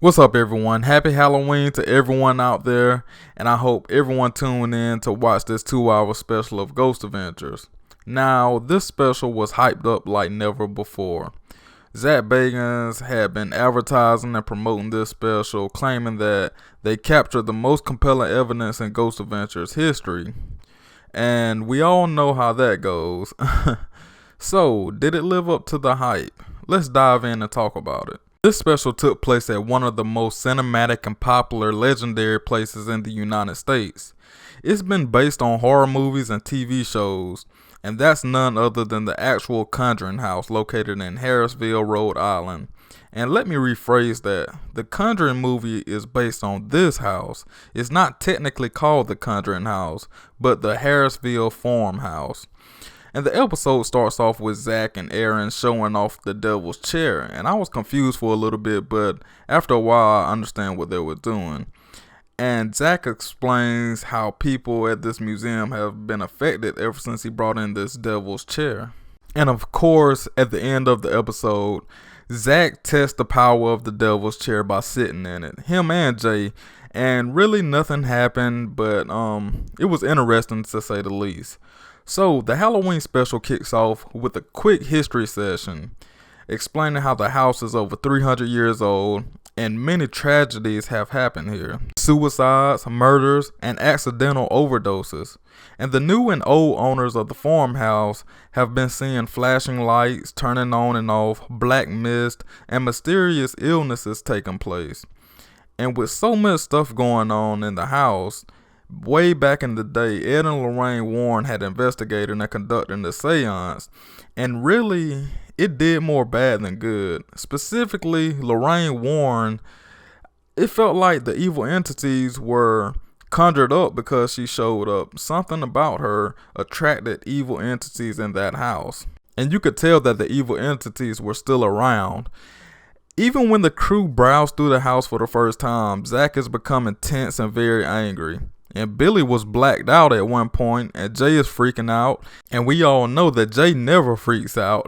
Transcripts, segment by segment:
What's up, everyone? Happy Halloween to everyone out there, and I hope everyone tuned in to watch this 2-hour special of Ghost Adventures. Now, this special was hyped up like never before. Zach Bagans had been advertising and promoting this special, claiming that they captured the most compelling evidence in Ghost Adventures history. And we all know how that goes. So, did it live up to the hype? Let's dive in and talk about it. This special took place at one of the most cinematic and popular legendary places in the United States. It's been based on horror movies and TV shows, and that's none other than the actual Conjuring house located in Harrisville, Rhode Island. And let me rephrase that. The Conjuring movie is based on this house. It's not technically called the Conjuring house, but the Harrisville Farmhouse. And the episode starts off with Zach and Aaron showing off the devil's chair. And I was confused for a little bit, but after a while I understand what they were doing. And Zach explains how people at this museum have been affected ever since he brought in this devil's chair. And of course, at the end of the episode, Zach tests the power of the devil's chair by sitting in it. Him and Jay. And really nothing happened, but it was interesting to say the least. So, the Halloween special kicks off with a quick history session, explaining how the house is over 300 years old and many tragedies have happened here. Suicides, murders, and accidental overdoses. And the new and old owners of the farmhouse have been seeing flashing lights, turning on and off, black mist, and mysterious illnesses taking place. And with so much stuff going on in the house, way back in the day, Ed and Lorraine Warren had investigated and conducted the seance, and really, it did more bad than good. Specifically, Lorraine Warren, it felt like the evil entities were conjured up because she showed up. Something about her attracted evil entities in that house, and you could tell that the evil entities were still around. Even when the crew browsed through the house for the first time, Zach is becoming tense and very angry. And Billy was blacked out at one point, and Jay is freaking out. And we all know that Jay never freaks out.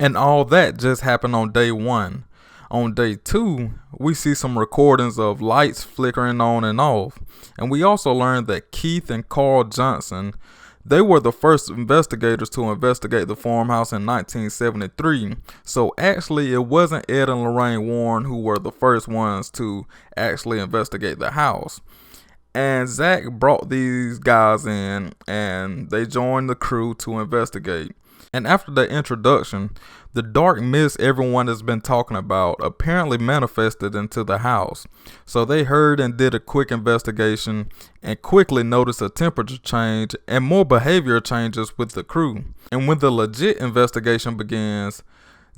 And all that just happened on day 1. On day 2, we see some recordings of lights flickering on and off. And we also learned that Keith and Carl Johnson, they were the first investigators to investigate the farmhouse in 1973. So actually, it wasn't Ed and Lorraine Warren who were the first ones to actually investigate the house. And Zach brought these guys in, and they joined the crew to investigate. And after the introduction, the dark mist everyone has been talking about apparently manifested into the house. So they heard and did a quick investigation and quickly noticed a temperature change and more behavior changes with the crew. And when the legit investigation begins,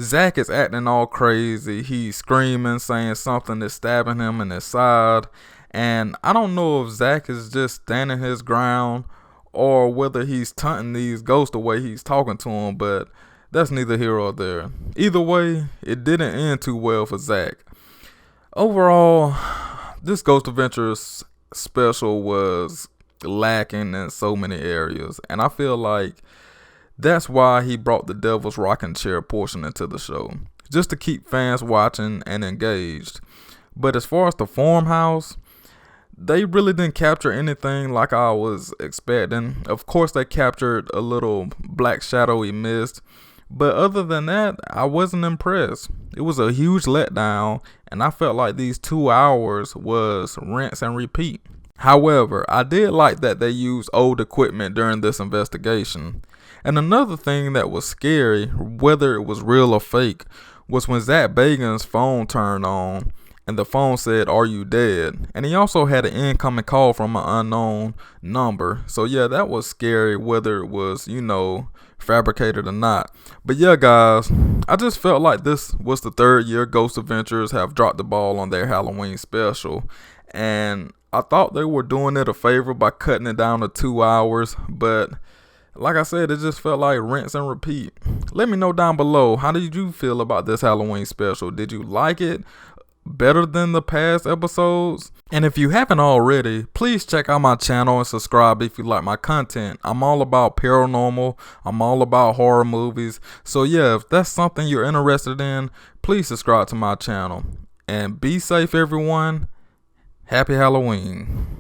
Zach is acting all crazy. He's screaming, saying something is stabbing him in his side. And I don't know if Zach is just standing his ground or whether he's taunting these ghosts the way he's talking to them, but that's neither here or there. Either way, it didn't end too well for Zach. Overall, this Ghost Adventures special was lacking in so many areas, and I feel like that's why he brought the Devil's Rocking Chair portion into the show, just to keep fans watching and engaged. But as far as the farmhouse, they really didn't capture anything like I was expecting. Of course, they captured a little black shadowy mist, but other than that, I wasn't impressed. It was a huge letdown, and I felt like these 2 hours was rinse and repeat. However, I did like that they used old equipment during this investigation. And another thing that was scary, whether it was real or fake, was when Zach Bagans' phone turned on. And the phone said, "Are you dead?" And he also had an incoming call from an unknown number. So yeah, that was scary, whether it was, fabricated or not. But yeah, guys, I just felt like this was the 3rd year Ghost Adventures have dropped the ball on their Halloween special. And I thought they were doing it a favor by cutting it down to 2 hours. But like I said, it just felt like rinse and repeat. Let me know down below, how did you feel about this Halloween special? Did you like it better than the past episodes? And if you haven't already, please check out my channel and subscribe if you like my content. I'm all about paranormal, I'm all about horror movies. So yeah, if that's something you're interested in, please subscribe to my channel. And be safe, everyone. Happy Halloween.